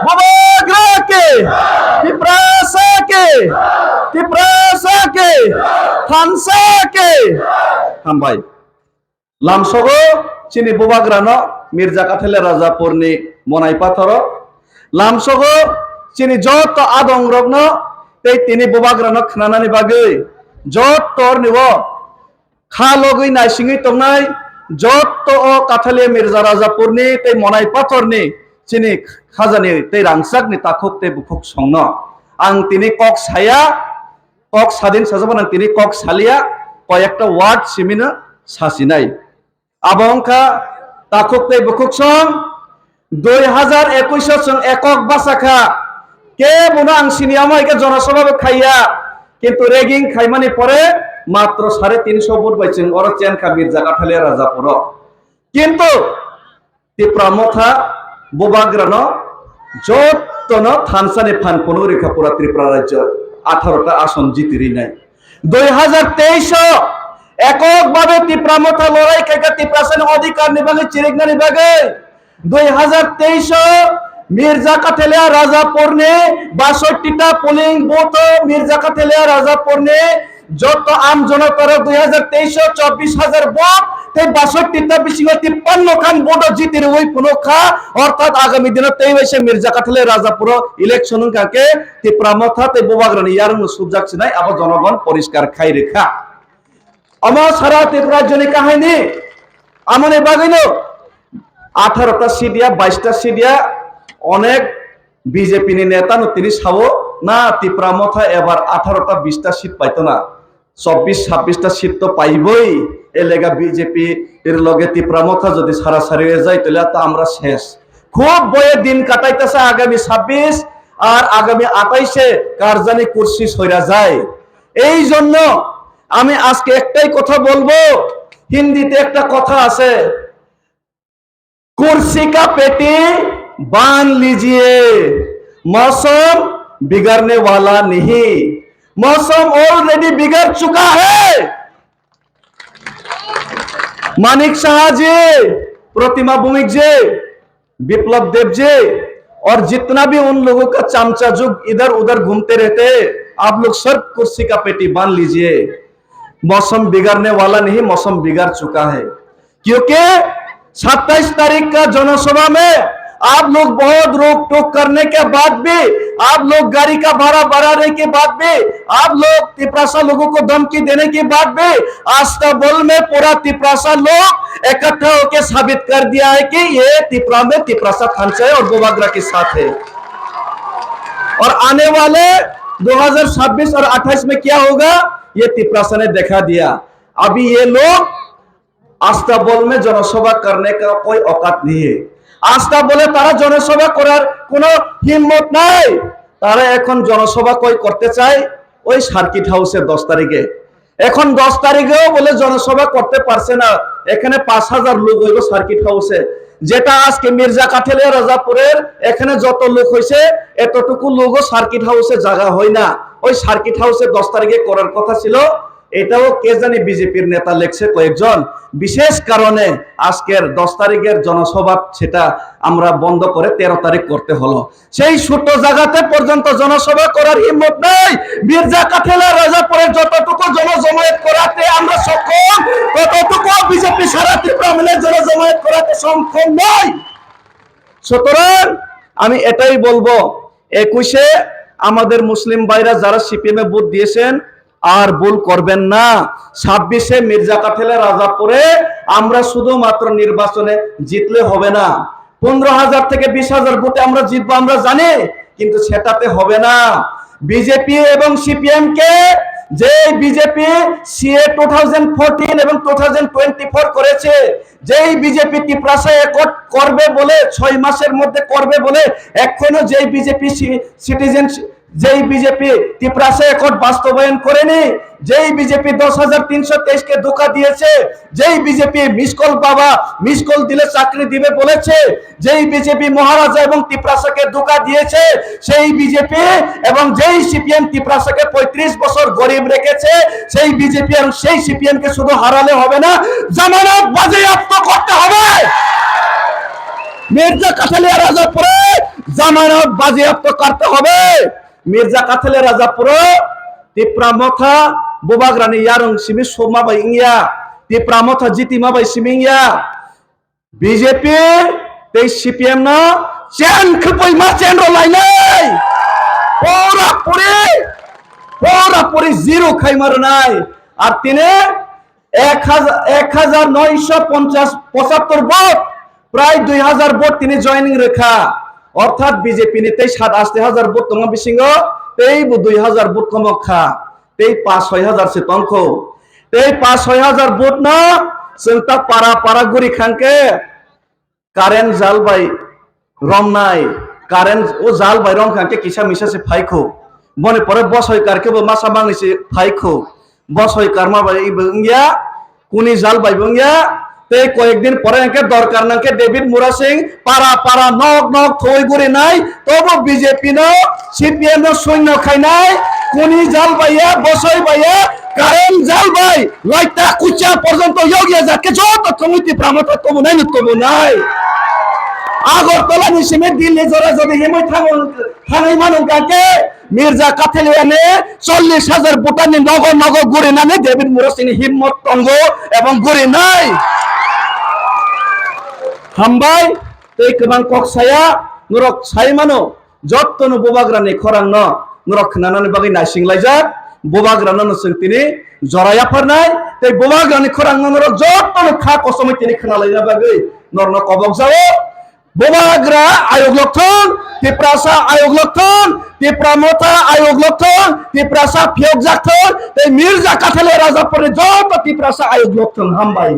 Bubagra ke, Tiprasa ke, Thansa ke. Hambai. Lamsogo chini Bubagra no Mirza Kathele Rajapur ni Monai Pathoro. Lamsogo chini joto adong rogno tei tini Bubagra no khnanani bagui. Jot tor niwo kha logui nai singi tongnai jot to o Kathele Mirza Rajapur ni tei Monai Pathor ni chini khajani tei rangsak ni takhuk tei bukhuk songno ang tini kok saya kok sadin sajaban ang tini kok salia koyekta word simina sasinai abongka takhuk tei bukhuk song 2021 song ekok basakha ke muna ang siniyama ike জনসভা খাইয়া কিন্তু ragging খাইমানি পরে মাত্র 350 vote পাইছেন ওর চেনকা মির্জা কাঠালিয়া রাজাপুর কিন্তু ত্রিপুরা বুবাগ্রানো যতন থানসানি fun কোন রেখা পুরা ত্রিপুরা রাজ্য 18টা আসন জিতিরি নাই 2023 এককভাবে ত্রিপুরা মথা লড়াই খাইকা ত্রিপুরাসেন অধিকার নিবাগে চিরিগনা নিবাগে 2023 मिर्जा काथेलिया राजापुर ने 62टा पोलिंग बूथ मिर्जा काथेलिया राजापुर ने যত আম জনতার 2023 24000 ভোট তে 62টা বিশিং 53 খান ভোট জিতির ওই পুনখা অর্থাৎ আগামী দিনে 23 মির্জা কাঠেলিয়া রাজাপুর ইলেকশন কাকে ত্রিপুরা মথা তে বুবাগ্রানি ইয়ার সুযোগ নাই আবার জনগণ পরিষ্কার খাই রেখা আমার সারা ত্রিপুরা জনি কাহিনী আমনে বাগাইনো 18টা সিডিয়া 22টা সিডিয়া অনেক বিজেপি নেতা তিনি সাবো না ত্রিপুরা মথা এবার 18টা 20টা সিট পাইতো না 24-26টা সিট তো পাইবই এলেগা বিজেপি এর লগে ত্রিপুরা মথা যদি সারাসারি হয়ে যায় তাহলে তো আমরা শেষ খুব বয়ে দিন কাটাইতেছে আগামী 26 আর আগামী 28 এ কারজানি কুরসি সইরা যায় এই জন্য আমি আজকে একটাই কথা বলবো হিন্দিতে একটা কথা আছে कुर्सी का पेटी बांध लीजिए मौसम बिगड़ने वाला नहीं मौसम ऑलरेडी बिगड़ चुका है मानिक शाह जी प्रतिमा भूमिक जी विप्लव देव जी और जितना भी उन लोगों का चमचा जुग इधर उधर घूमते रहते आप लोग सिर्फ कुर्सी का पेटी बांध लीजिए मौसम बिगड़ने वाला नहीं मौसम बिगड़ चुका है क्योंकि 27 तारीख का जनसभा में आप लोग बहुत रोक टोक करने के बाद भी आप लोग गाड़ी का भाड़ा बढ़ाने के बाद भी आप लोग तिपरासा लोगों को धमकी देने के बाद भी आस्ताबल में पूरा तिपरासा लोग इकट्ठा होकर साबित कर दिया है कि ये तिपरा में तिपरासा थानसा है और बुबाग्रा के साथ है और आने वाले 2026 और 28 में क्या होगा ये तिपरासा ने दिखा दिया अभी ये लोग आस्ताबल में जनसभा करने का कोई औकात नहीं है आस्ताबले तारा जनसभा करार कोनो हिम्मत নাই তারা এখন জনসভা কই করতে চায় ওই সার্কিট হাউসে 10 তারিখে এখন 10 তারিখেও বলে জনসভা করতে পারছে না এখানে 5000 লোক হইলো সার্কিট হাউসে যেটা আজকে মির্জা কাঠেলিয়া রাজাপুরের এখানে যত লোক হইছে এতটুকু লোকও সার্কিট হাউসে জায়গা হয় না ওই সার্কিট হাউসে 10 তারিখে করার কথা ছিল এটাও কে জানি বিজেপির নেতা লেখছে কয়েকজন বিশেষ কারণে আজকের 10 তারিখের জনসভা সেটা আমরা বন্ধ করে 13 তারিখ করতে হলো সেই ছোট জায়গাতে পর্যন্ত জনসভা করার হিম্মত নাই মির্জা কাঠেলিয়া রাজাপুরের যতটুকু জনজমায়েত করাতে আমরা সক্ষম ততটুকু বিজেপি সারা ত্রিপুরা মিলে জনজমায়েত করাতে সক্ষম নয় সুতরাং আমি এটাই বলবো 21 এ আমাদের মুসলিম ভাইরা যারা সিপিএম এ ভোট দিয়েছেন আর ভুল করবেন না 26 এ মির্জা কাঠেলিয়া রাজাপুরে আমরা শুধুমাত্র নির্বাচনে জিতলে হবে না 15000 থেকে 20000 ভোটে আমরা জিতবো আমরা জানি কিন্তু সেটাতে হবে না বিজেপি এবং সিপিএম কে যে বিজেপি সিএ 2014 এবং 2024 করেছে যেই বিজেপি ত্রিপুরাসা একট করবে বলে 6 মাসের মধ্যে করবে বলে এখনো যেই বিজেপি সিটিজেন যেই বিজেপি ত্রিপুরাসা একট বাস্তবায়ন করেনি যেই বিজেপি 10323 কে ধোঁকা দিয়েছে যেই বিজেপি মিসকল বাবা মিসকল দিলে চাকরি দিবে বলেছে যেই বিজেপি মহারাজা এবং ত্রিপুরাসাকে ধোঁকা দিয়েছে সেই বিজেপি এবং যেই সিপিএম ত্রিপুরাসাকে 35 বছর গরিব রেখেছে সেই বিজেপি আর সেই সিপিএম কে শুধু হারালে হবে না জামানত বাজেয়াপ্ত করতে হবে মির্জা কাঠেলিয়া রাজাপুরে জামানত বাজেয়াপ্ত করতে হবে। মির্জা কাথেলে রাজাপুর তিপ্রামথা বোবাগ্রানি ইয়ারং সিমি সোমা বাই ইংয়া তিপ্রামথা জিতিমা বাই সিমিংয়া বিজেপি তেই সিপিএম না চেন খপই মা চেন রলাইনাই পুরি জিরো খাই মারনাই আর তিনি 1975 ভোট প্রায় 2000 ভোট তিনি জয়েনিং রেখা অর্থাৎ বিজেপি নি 27-80,000 ভোট তঙ্গ বিসিঙ্গ 2000 ভোট কমখা 5-6,000 সে তংখ 5-6,000 ভোট না जोंता पारा गुरी खानके कारेंट जाल बाय रमनाय कारेंट ओ जाल बाय रम खानके किसा मिसा से फाइखो बने परे बसय कारके बो मासा मांगनि से फाइखो बसय कारमा बाय इंगिया कुनी जाल बाय बंगिया ते कयेक दिन परे एके दरकार नाके डेविड मुरा सिंह पारा नक थई गुरी नाय तबो बीजेपी नो सीपीएम नो सैन्य खाइनाय कुनी जाल बाया बसय बाया কারেন্ট জাল ভাই লাইটা কুচা পর্যন্ত ইয়োগিয়া যাকে যত কমিটি প্রামত তবু নাই আগরতলা নিসিমে দিল্লি জোরে যদি হেমই থানাই মানুষ কাকে মির্জা কাথেলিয়ানে 40,000 ভোটানি নগর ঘুরে নামে ডেভিড মুরসিনি হিম্মত তঙ্গ এবং ঘুরে নাই হামবাই এই কমান কক্সায়া নুরক সাইমানো যতনো বোবাগ্রানি খরাং ন নুরক নানানি বাগি নাইসিং লাইজাক বোবাগ্রানো তিনি জরায়া ফারনাই এই বোবাগ্রানি খরাং নুরক যতনো খা কসমই তিনি খানা লাইনা বাগি নরন কবক যাও বোবাগ্রা আয়োগ লক্ষণ তিপ্রাসা আয়োগ লক্ষণ তিপ্রামতা আয়োগ লক্ষণ তিপ্রাসা ফিয়োগ জাক্ষণ এই মির্জা কাথেলে রাজাপুরে যত তিপ্রাসা আয়োগ লক্ষণ হামবাই